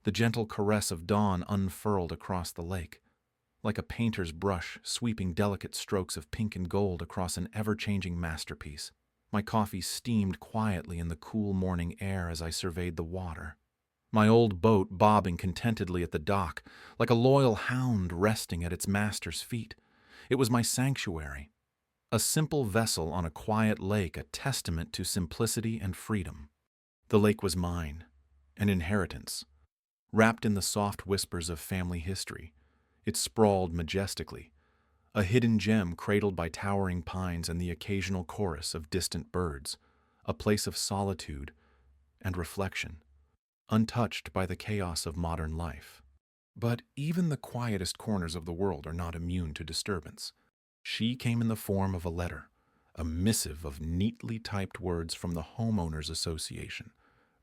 The gentle caress of dawn unfurled across the lake, like a painter's brush sweeping delicate strokes of pink and gold across an ever-changing masterpiece. My coffee steamed quietly in the cool morning air as I surveyed the water. My old boat bobbing contentedly at the dock, like a loyal hound resting at its master's feet. It was my sanctuary, a simple vessel on a quiet lake, a testament to simplicity and freedom. The lake was mine, an inheritance, wrapped in the soft whispers of family history. It sprawled majestically, a hidden gem cradled by towering pines and the occasional chorus of distant birds, a place of solitude and reflection, untouched by the chaos of modern life. But even the quietest corners of the world are not immune to disturbance. She came in the form of a letter, a missive of neatly typed words from the Homeowners Association,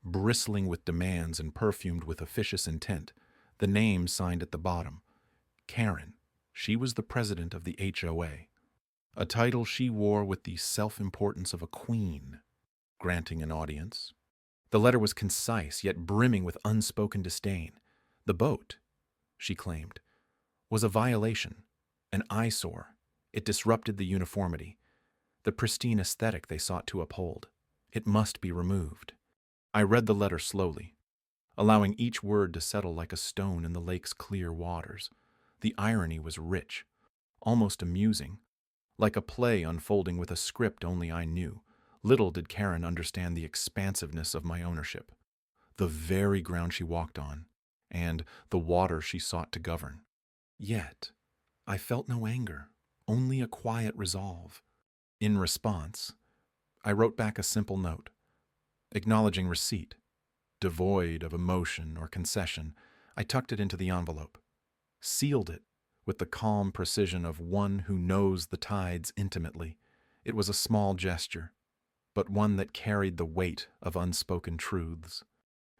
bristling with demands and perfumed with officious intent, the name signed at the bottom. Karen. She was the president of the HOA, a title she wore with the self-importance of a queen, granting an audience. The letter was concise, yet brimming with unspoken disdain. The boat, she claimed, was a violation, an eyesore. It disrupted the uniformity, the pristine aesthetic they sought to uphold. It must be removed. I read the letter slowly, allowing each word to settle like a stone in the lake's clear waters. The irony was rich, almost amusing, like a play unfolding with a script only I knew. Little did Karen understand the expansiveness of my ownership, the very ground she walked on, and the water she sought to govern. Yet, I felt no anger, only a quiet resolve. In response, I wrote back a simple note, acknowledging receipt. Devoid of emotion or concession, I tucked it into the envelope, sealed it with the calm precision of one who knows the tides intimately. It was a small gesture, but one that carried the weight of unspoken truths.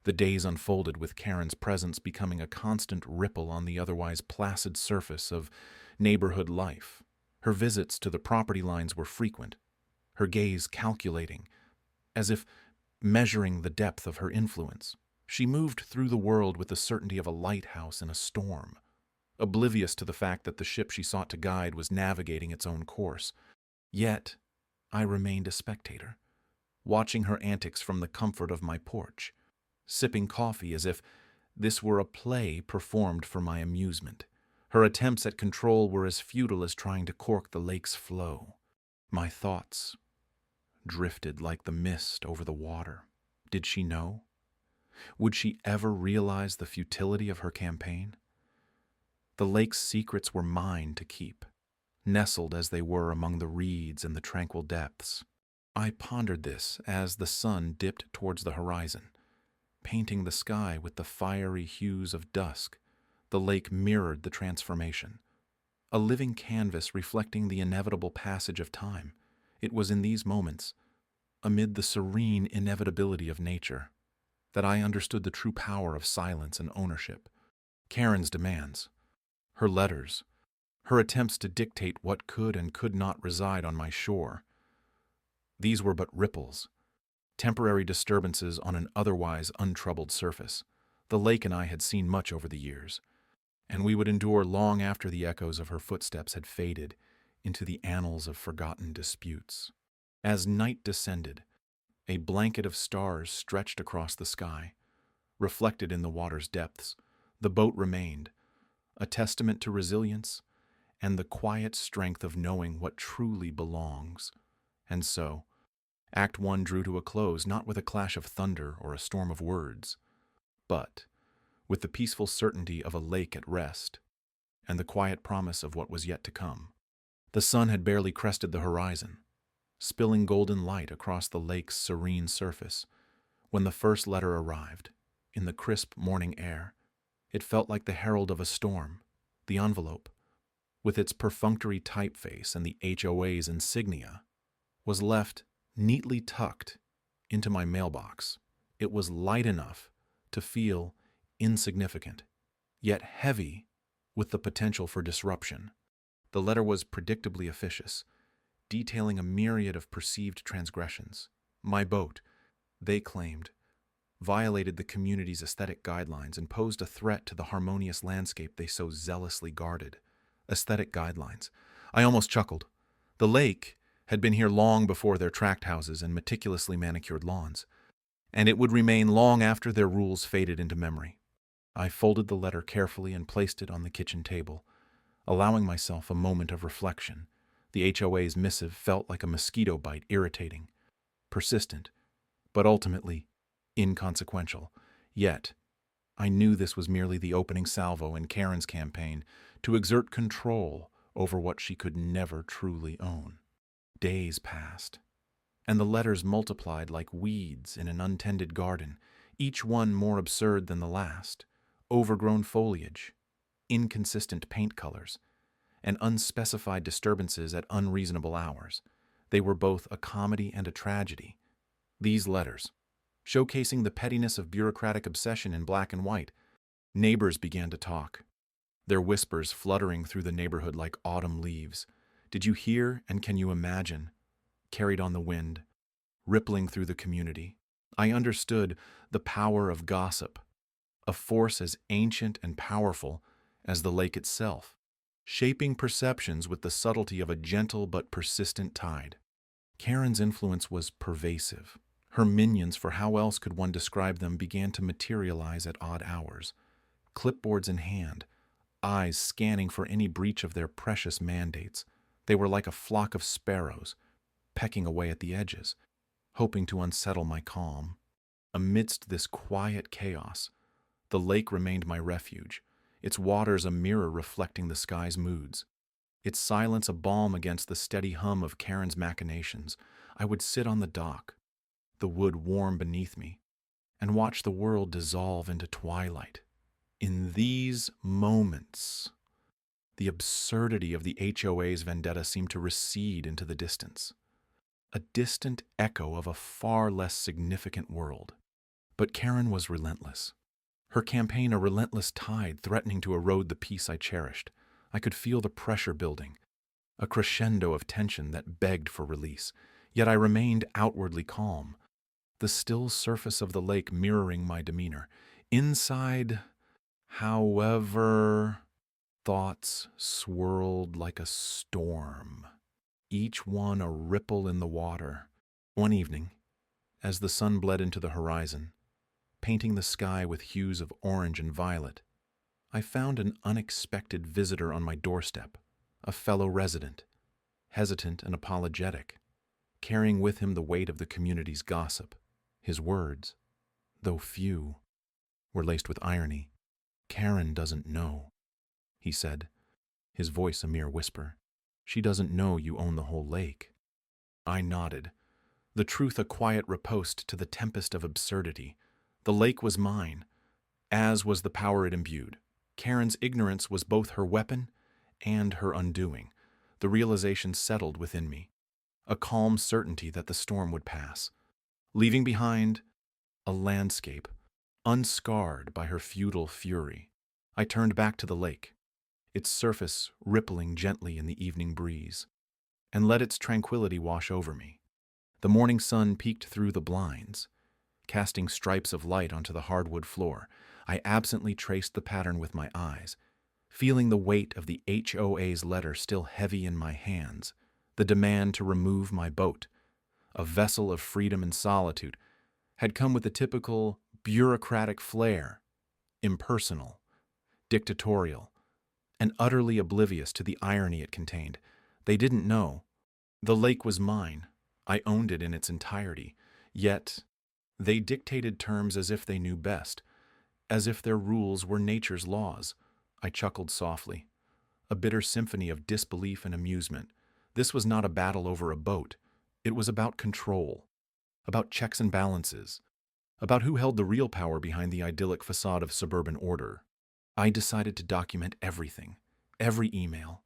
The days unfolded with Karen's presence becoming a constant ripple on the otherwise placid surface of neighborhood life. Her visits to the property lines were frequent, her gaze calculating, as if measuring the depth of her influence. She moved through the world with the certainty of a lighthouse in a storm, oblivious to the fact that the ship she sought to guide was navigating its own course. Yet, I remained a spectator, watching her antics from the comfort of my porch, sipping coffee as if this were a play performed for my amusement. Her attempts at control were as futile as trying to cork the lake's flow. My thoughts drifted like the mist over the water. Did she know? Would she ever realize the futility of her campaign? The lake's secrets were mine to keep, nestled as they were among the reeds and the tranquil depths. I pondered this as the sun dipped towards the horizon, painting the sky with the fiery hues of dusk. The lake mirrored the transformation, a living canvas reflecting the inevitable passage of time. It was in these moments, amid the serene inevitability of nature, that I understood the true power of silence and ownership. Karen's demands, her letters, her attempts to dictate what could and could not reside on my shore. These were but ripples, temporary disturbances on an otherwise untroubled surface. The lake and I had seen much over the years, and we would endure long after the echoes of her footsteps had faded into the annals of forgotten disputes. As night descended, a blanket of stars stretched across the sky, reflected in the water's depths. The boat remained, a testament to resilience and the quiet strength of knowing what truly belongs. And so, Act 1 drew to a close, not with a clash of thunder or a storm of words, but with the peaceful certainty of a lake at rest and the quiet promise of what was yet to come. The sun had barely crested the horizon, spilling golden light across the lake's serene surface, when the first letter arrived. In the crisp morning air, it felt like the herald of a storm. The envelope, with its perfunctory typeface and the HOA's insignia, was left neatly tucked into my mailbox. It was light enough to feel insignificant, yet heavy with the potential for disruption. The letter was predictably officious, detailing a myriad of perceived transgressions. My boat, they claimed, violated the community's aesthetic guidelines and posed a threat to the harmonious landscape they so zealously guarded. Aesthetic guidelines. I almost chuckled. The lake had been here long before their tract houses and meticulously manicured lawns, and it would remain long after their rules faded into memory. I folded the letter carefully and placed it on the kitchen table, allowing myself a moment of reflection. The HOA's missive felt like a mosquito bite, irritating, persistent, but ultimately inconsequential. Yet, I knew this was merely the opening salvo in Karen's campaign to exert control over what she could never truly own. Days passed, and the letters multiplied like weeds in an untended garden, each one more absurd than the last. Overgrown foliage, inconsistent paint colors, and unspecified disturbances at unreasonable hours. They were both a comedy and a tragedy. These letters, showcasing the pettiness of bureaucratic obsession in black and white. Neighbors began to talk, their whispers fluttering through the neighborhood like autumn leaves. Did you hear and can you imagine? Carried on the wind, rippling through the community. I understood the power of gossip, a force as ancient and powerful as the lake itself, shaping perceptions with the subtlety of a gentle but persistent tide. Karen's influence was pervasive. Her minions, for how else could one describe them, began to materialize at odd hours, clipboards in hand, eyes scanning for any breach of their precious mandates. They were like a flock of sparrows, pecking away at the edges, hoping to unsettle my calm. Amidst this quiet chaos, the lake remained my refuge, its waters a mirror reflecting the sky's moods, its silence a balm against the steady hum of Karen's machinations. I would sit on the dock, the wood warm beneath me, and watch the world dissolve into twilight. In these moments, the absurdity of the HOA's vendetta seemed to recede into the distance, a distant echo of a far less significant world. But Karen was relentless. Her campaign a relentless tide threatening to erode the peace I cherished. I could feel the pressure building, a crescendo of tension that begged for release. Yet I remained outwardly calm, the still surface of the lake mirroring my demeanor. Inside, however, thoughts swirled like a storm, each one a ripple in the water. One evening, as the sun bled into the horizon, painting the sky with hues of orange and violet, I found an unexpected visitor on my doorstep, a fellow resident, hesitant and apologetic, carrying with him the weight of the community's gossip. His words, though few, were laced with irony. "Karen doesn't know," he said, his voice a mere whisper. "She doesn't know you own the whole lake." I nodded, the truth a quiet riposte to the tempest of absurdity. The lake was mine, as was the power it imbued. Karen's ignorance was both her weapon and her undoing. The realization settled within me, a calm certainty that the storm would pass, leaving behind a landscape unscarred by her feudal fury. I turned back to the lake, its surface rippling gently in the evening breeze, and let its tranquility wash over me. The morning sun peeked through the blinds, casting stripes of light onto the hardwood floor. I absently traced the pattern with my eyes, feeling the weight of the HOA's letter still heavy in my hands, the demand to remove my boat, a vessel of freedom and solitude, had come with the typical bureaucratic flair, impersonal, dictatorial, and utterly oblivious to the irony it contained. They didn't know. The lake was mine. I owned it in its entirety. Yet, they dictated terms as if they knew best, as if their rules were nature's laws. I chuckled softly, a bitter symphony of disbelief and amusement. This was not a battle over a boat. It was about control, about checks and balances, about who held the real power behind the idyllic facade of suburban order. I decided to document everything, every email,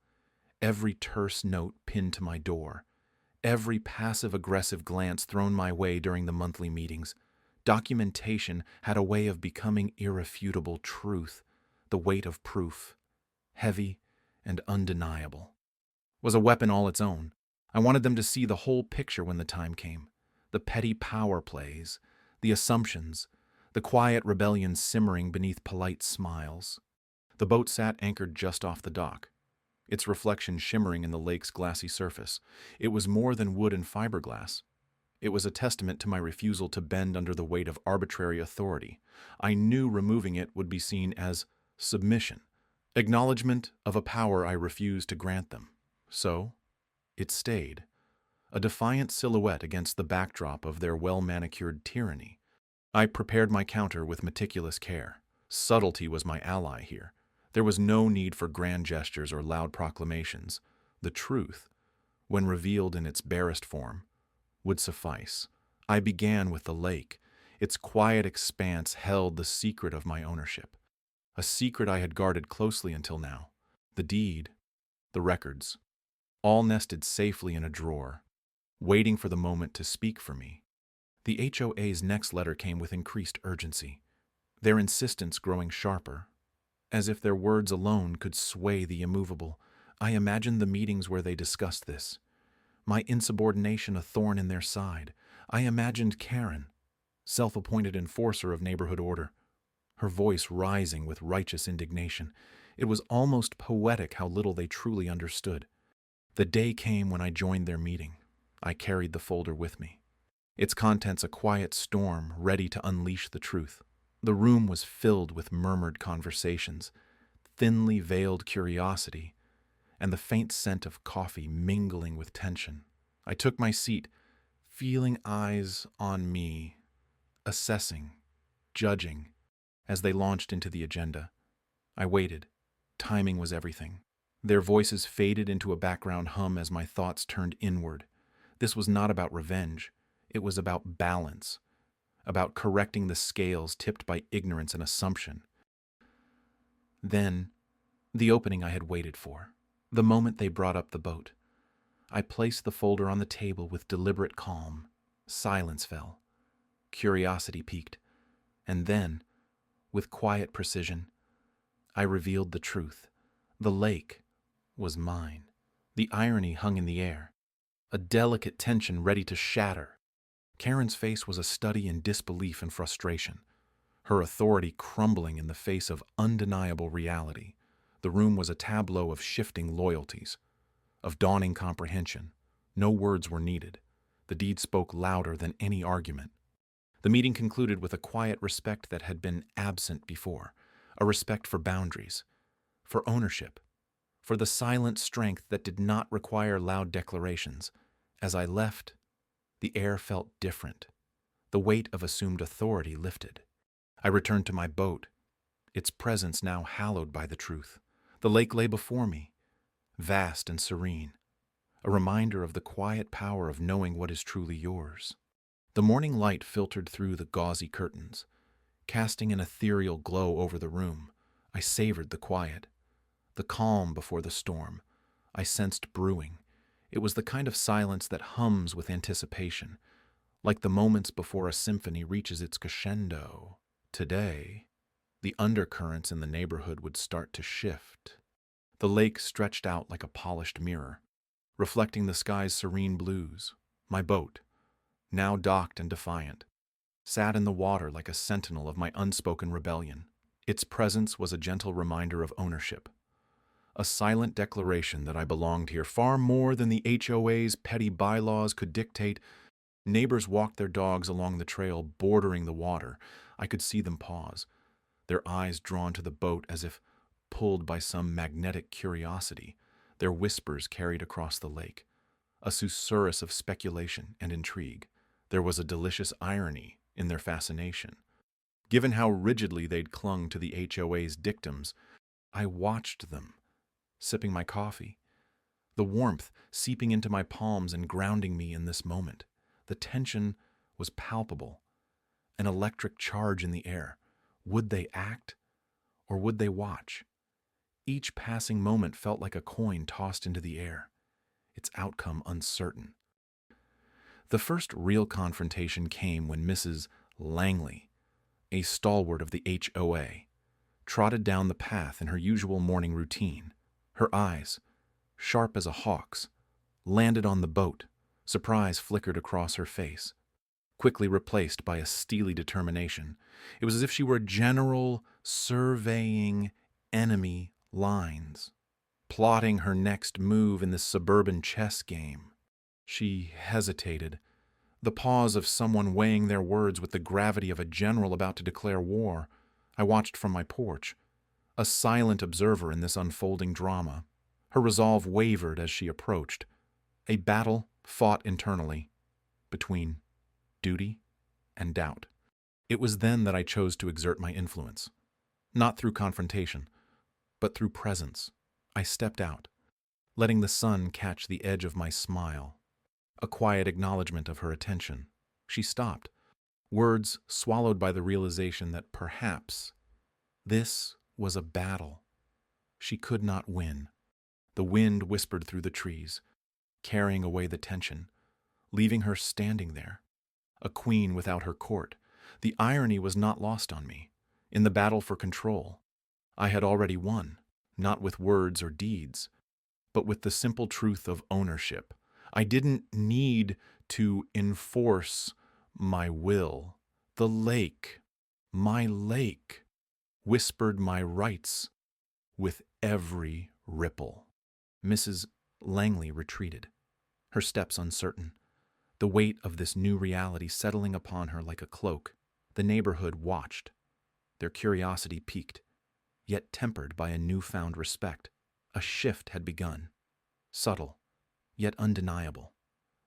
every terse note pinned to my door, every passive-aggressive glance thrown my way during the monthly meetings. Documentation had a way of becoming irrefutable truth, the weight of proof, heavy and undeniable, was a weapon all its own. I wanted them to see the whole picture when the time came. The petty power plays, the assumptions, the quiet rebellion simmering beneath polite smiles. The boat sat anchored just off the dock, its reflection shimmering in the lake's glassy surface. It was more than wood and fiberglass. It was a testament to my refusal to bend under the weight of arbitrary authority. I knew removing it would be seen as submission, acknowledgement of a power I refused to grant them. So, it stayed, a defiant silhouette against the backdrop of their well-manicured tyranny. I prepared my counter with meticulous care. Subtlety was my ally here. There was no need for grand gestures or loud proclamations. The truth, when revealed in its barest form, would suffice. I began with the lake. Its quiet expanse held the secret of my ownership, a secret I had guarded closely until now. The deed, the records, all nested safely in a drawer, waiting for the moment to speak for me. The HOA's next letter came with increased urgency, their insistence growing sharper, as if their words alone could sway the immovable. I imagined the meetings where they discussed this, my insubordination a thorn in their side. I imagined Karen, self-appointed enforcer of neighborhood order, her voice rising with righteous indignation. It was almost poetic how little they truly understood. The day came when I joined their meeting. I carried the folder with me, its contents a quiet storm ready to unleash the truth. The room was filled with murmured conversations, thinly veiled curiosity, and the faint scent of coffee mingling with tension. I took my seat, feeling eyes on me, assessing, judging, as they launched into the agenda. I waited. Timing was everything. Their voices faded into a background hum as my thoughts turned inward. This was not about revenge. It was about balance, about correcting the scales tipped by ignorance and assumption. Then, the opening I had waited for, the moment they brought up the boat. I placed the folder on the table with deliberate calm. Silence fell. Curiosity peaked. And then, with quiet precision, I revealed the truth. The lake was mine. The irony hung in the air, a delicate tension ready to shatter. Karen's face was a study in disbelief and frustration, her authority crumbling in the face of undeniable reality. The room was a tableau of shifting loyalties, of dawning comprehension. No words were needed. The deed spoke louder than any argument. The meeting concluded with a quiet respect that had been absent before, a respect for boundaries, for ownership, for the silent strength that did not require loud declarations. As I left, the air felt different. The weight of assumed authority lifted. I returned to my boat, its presence now hallowed by the truth. The lake lay before me, vast and serene, a reminder of the quiet power of knowing what is truly yours. The morning light filtered through the gauzy curtains, casting an ethereal glow over the room. I savored the quiet, the calm before the storm. I sensed brewing. It was the kind of silence that hums with anticipation, like the moments before a symphony reaches its crescendo. Today, the undercurrents in the neighborhood would start to shift. The lake stretched out like a polished mirror, reflecting the sky's serene blues. My boat, now docked and defiant, sat in the water like a sentinel of my unspoken rebellion. Its presence was a gentle reminder of ownership, a silent declaration that I belonged here far more than the HOA's petty bylaws could dictate. Neighbors walked their dogs along the trail bordering the water. I could see them pause, their eyes drawn to the boat as if pulled by some magnetic curiosity, their whispers carried across the lake, a susurrus of speculation and intrigue. There was a delicious irony in their fascination. Given how rigidly they'd clung to the HOA's dictums, I watched them, sipping my coffee, the warmth seeping into my palms and grounding me in this moment. The tension was palpable, an electric charge in the air. Would they act, or would they watch? Each passing moment felt like a coin tossed into the air, its outcome uncertain. The first real confrontation came when Mrs. Langley, a stalwart of the HOA, trotted down the path in her usual morning routine. Her eyes, sharp as a hawk's, landed on the boat. Surprise flickered across her face. quickly replaced by a steely determination. It was as if she were a general surveying enemy lines, plotting her next move in this suburban chess game. She hesitated, the pause of someone weighing their words with the gravity of a general about to declare war. I watched from my porch, a silent observer in this unfolding drama. Her resolve wavered as she approached, a battle fought internally between duty and doubt. It was then that I chose to exert my influence, not through confrontation, but through presence. I stepped out, letting the sun catch the edge of my smile, a quiet acknowledgement of her attention. She stopped, words swallowed by the realization that perhaps this was a battle she could not win. The wind whispered through the trees, carrying away the tension, leaving her standing there, a queen without her court. The irony was not lost on me. In the battle for control, I had already won, not with words or deeds, but with the simple truth of ownership. I didn't need to enforce my will. The lake, my lake, whispered my rights with every ripple. Mrs. Langley retreated, her steps uncertain, the weight of this new reality settling upon her like a cloak. The neighborhood watched, their curiosity piqued, yet tempered by a newfound respect. A shift had begun, subtle, yet undeniable,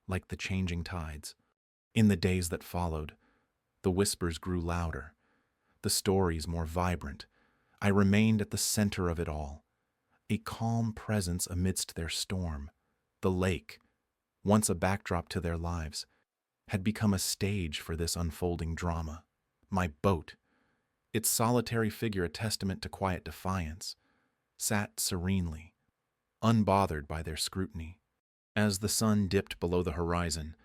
like the changing tides. In the days that followed, the whispers grew louder, the stories more vibrant. I remained at the center of it all, a calm presence amidst their storm. The lake, once a backdrop to their lives, had become a stage for this unfolding drama. My boat, its solitary figure a testament to quiet defiance, sat serenely, unbothered by their scrutiny. As the sun dipped below the horizon,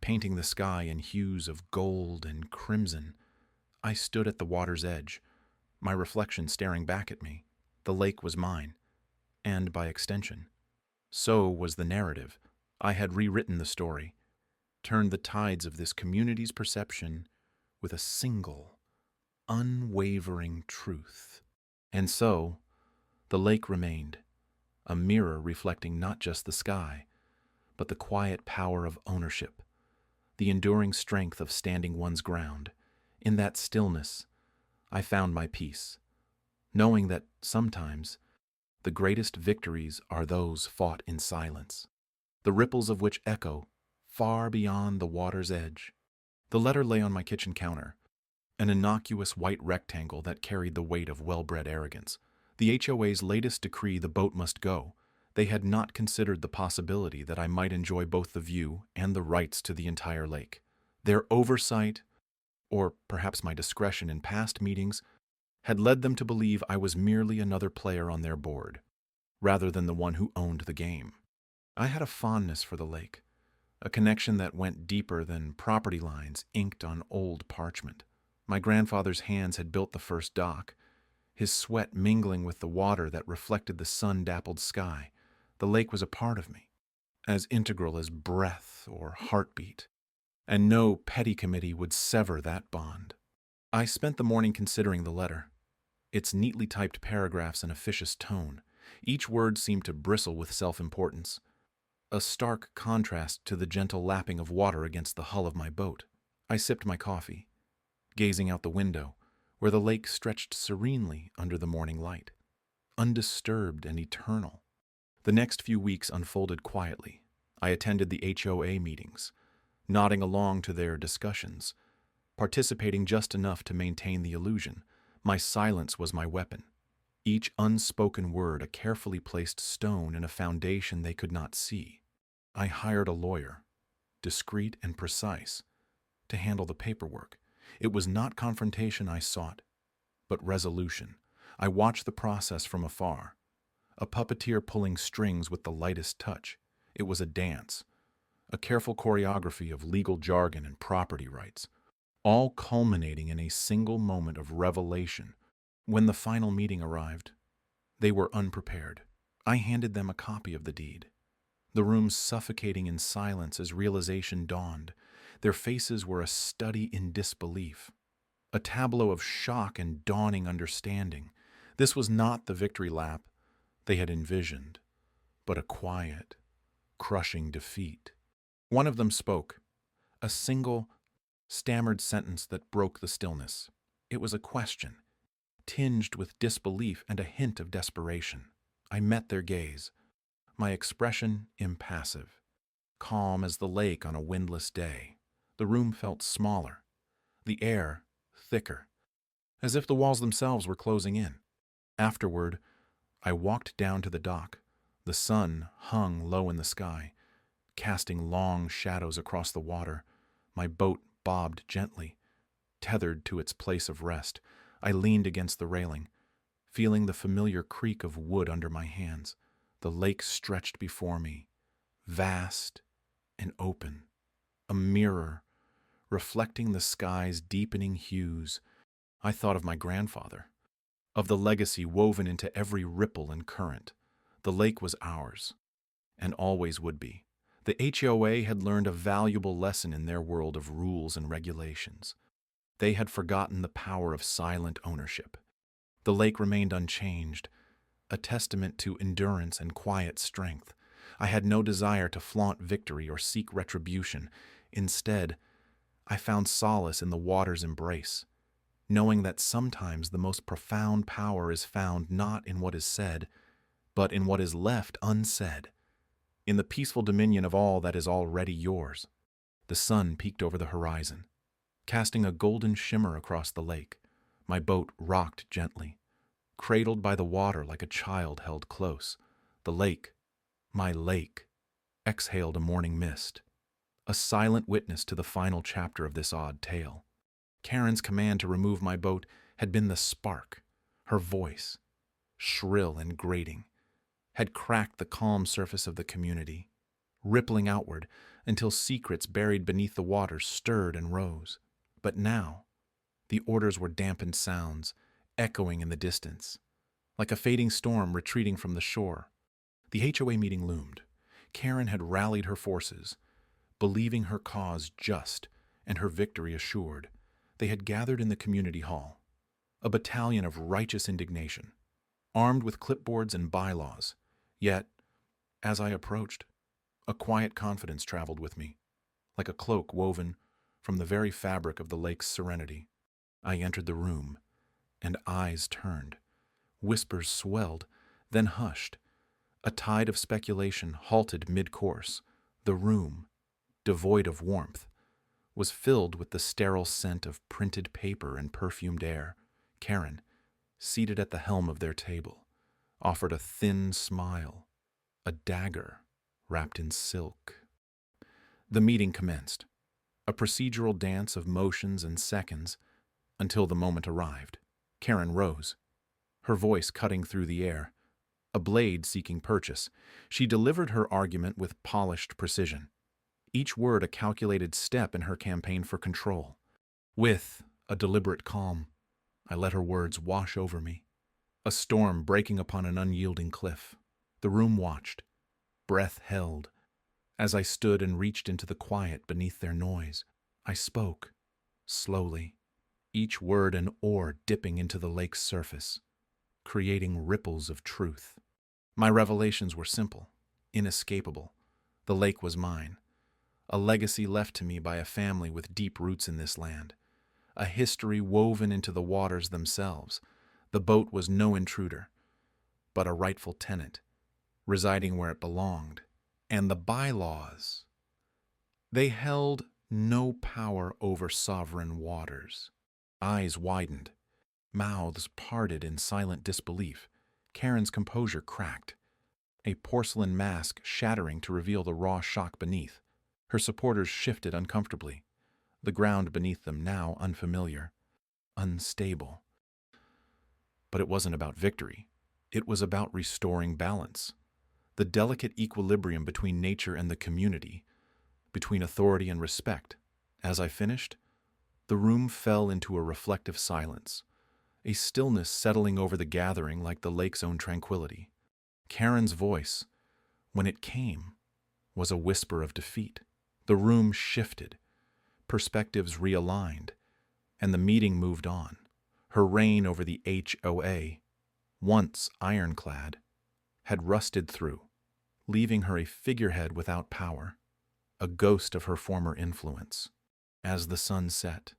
painting the sky in hues of gold and crimson, I stood at the water's edge, my reflection staring back at me. The lake was mine, and by extension, so was the narrative. I had rewritten the story, turned the tides of this community's perception with a single, unwavering truth. And so, the lake remained, a mirror reflecting not just the sky, but the quiet power of ownership, the enduring strength of standing one's ground. In that stillness, I found my peace, knowing that sometimes the greatest victories are those fought in silence, the ripples of which echo far beyond the water's edge. The letter lay on my kitchen counter, an innocuous white rectangle that carried the weight of well-bred arrogance. The HOA's latest decree, the boat must go. They had not considered the possibility that I might enjoy both the view and the rights to the entire lake. Their oversight, or perhaps my discretion in past meetings, had led them to believe I was merely another player on their board, rather than the one who owned the game. I had a fondness for the lake, a connection that went deeper than property lines inked on old parchment. My grandfather's hands had built the first dock, his sweat mingling with the water that reflected the sun-dappled sky. The lake was a part of me, as integral as breath or heartbeat, and no petty committee would sever that bond. I spent the morning considering the letter, its neatly typed paragraphs and officious tone. Each word seemed to bristle with self-importance, a stark contrast to the gentle lapping of water against the hull of my boat. I sipped my coffee, gazing out the window, where the lake stretched serenely under the morning light, undisturbed and eternal. The next few weeks unfolded quietly. I attended the HOA meetings, nodding along to their discussions, participating just enough to maintain the illusion. My silence was my weapon, each unspoken word a carefully placed stone in a foundation they could not see. I hired a lawyer, discreet and precise, to handle the paperwork. It was not confrontation I sought, but resolution. I watched the process from afar, a puppeteer pulling strings with the lightest touch. It was a dance, a careful choreography of legal jargon and property rights, all culminating in a single moment of revelation. When the final meeting arrived, they were unprepared. I handed them a copy of the deed, the room suffocating in silence as realization dawned. Their faces were a study in disbelief, a tableau of shock and dawning understanding. This was not the victory lap they had envisioned, but a quiet, crushing defeat. One of them spoke, a single, stammered sentence that broke the stillness. It was a question, tinged with disbelief and a hint of desperation. I met their gaze, my expression impassive, calm as the lake on a windless day. The room felt smaller, the air thicker, as if the walls themselves were closing in. Afterward, I walked down to the dock. The sun hung low in the sky, casting long shadows across the water. My boat bobbed gently, tethered to its place of rest. I leaned against the railing, feeling the familiar creak of wood under my hands. The lake stretched before me, vast and open, a mirror reflecting the sky's deepening hues. I thought of my grandfather, of the legacy woven into every ripple and current. The lake was ours, and always would be. The HOA had learned a valuable lesson in their world of rules and regulations. They had forgotten the power of silent ownership. The lake remained unchanged, a testament to endurance and quiet strength. I had no desire to flaunt victory or seek retribution. Instead, I found solace in the water's embrace, knowing that sometimes the most profound power is found not in what is said, but in what is left unsaid, in the peaceful dominion of all that is already yours. The sun peeked over the horizon, casting a golden shimmer across the lake. My boat rocked gently, cradled by the water like a child held close. The lake, my lake, exhaled a morning mist, a silent witness to the final chapter of this odd tale. Karen's command to remove my boat had been the spark. Her voice, shrill and grating, had cracked the calm surface of the community, rippling outward until secrets buried beneath the water stirred and rose. But now, the orders were dampened sounds, echoing in the distance, like a fading storm retreating from the shore. The HOA meeting loomed. Karen had rallied her forces, believing her cause just and her victory assured. They had gathered in the community hall, a battalion of righteous indignation, armed with clipboards and bylaws. Yet, as I approached, a quiet confidence traveled with me, like a cloak woven from the very fabric of the lake's serenity. I entered the room, and eyes turned. Whispers swelled, then hushed. A tide of speculation halted mid-course. The room, devoid of warmth, was filled with the sterile scent of printed paper and perfumed air. Karen, seated at the helm of their table, offered a thin smile, a dagger wrapped in silk. The meeting commenced, a procedural dance of motions and seconds until the moment arrived. Karen rose, her voice cutting through the air, a blade seeking purchase. She delivered her argument with polished precision, each word a calculated step in her campaign for control. With a deliberate calm, I let her words wash over me, a storm breaking upon an unyielding cliff. The room watched, breath held. As I stood and reached into the quiet beneath their noise, I spoke, slowly, each word an oar dipping into the lake's surface, creating ripples of truth. My revelations were simple, inescapable. The lake was mine, a legacy left to me by a family with deep roots in this land, a history woven into the waters themselves. The boat was no intruder, but a rightful tenant, residing where it belonged. And the bylaws, they held no power over sovereign waters. Eyes widened, mouths parted in silent disbelief. Karen's composure cracked, a porcelain mask shattering to reveal the raw shock beneath. Her supporters shifted uncomfortably, the ground beneath them now unfamiliar, unstable. But it wasn't about victory. It was about restoring balance, the delicate equilibrium between nature and the community, between authority and respect. As I finished, the room fell into a reflective silence, a stillness settling over the gathering like the lake's own tranquility. Karen's voice, when it came, was a whisper of defeat. The room shifted, perspectives realigned, and the meeting moved on. Her reign over the HOA, once ironclad, had rusted through, leaving her a figurehead without power, a ghost of her former influence. As the sun set,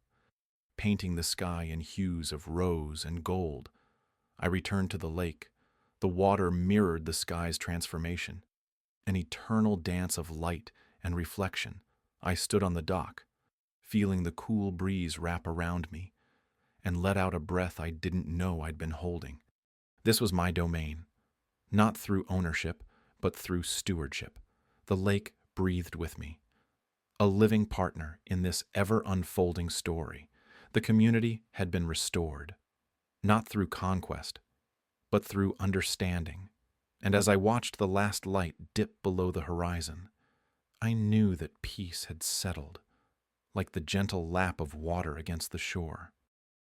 painting the sky in hues of rose and gold, I returned to the lake. The water mirrored the sky's transformation, an eternal dance of light and reflection. I stood on the dock, feeling the cool breeze wrap around me, and let out a breath I didn't know I'd been holding. This was my domain, not through ownership, but through stewardship. The lake breathed with me, a living partner in this ever-unfolding story. The community had been restored, not through conquest, but through understanding. And as I watched the last light dip below the horizon, I knew that peace had settled, like the gentle lap of water against the shore.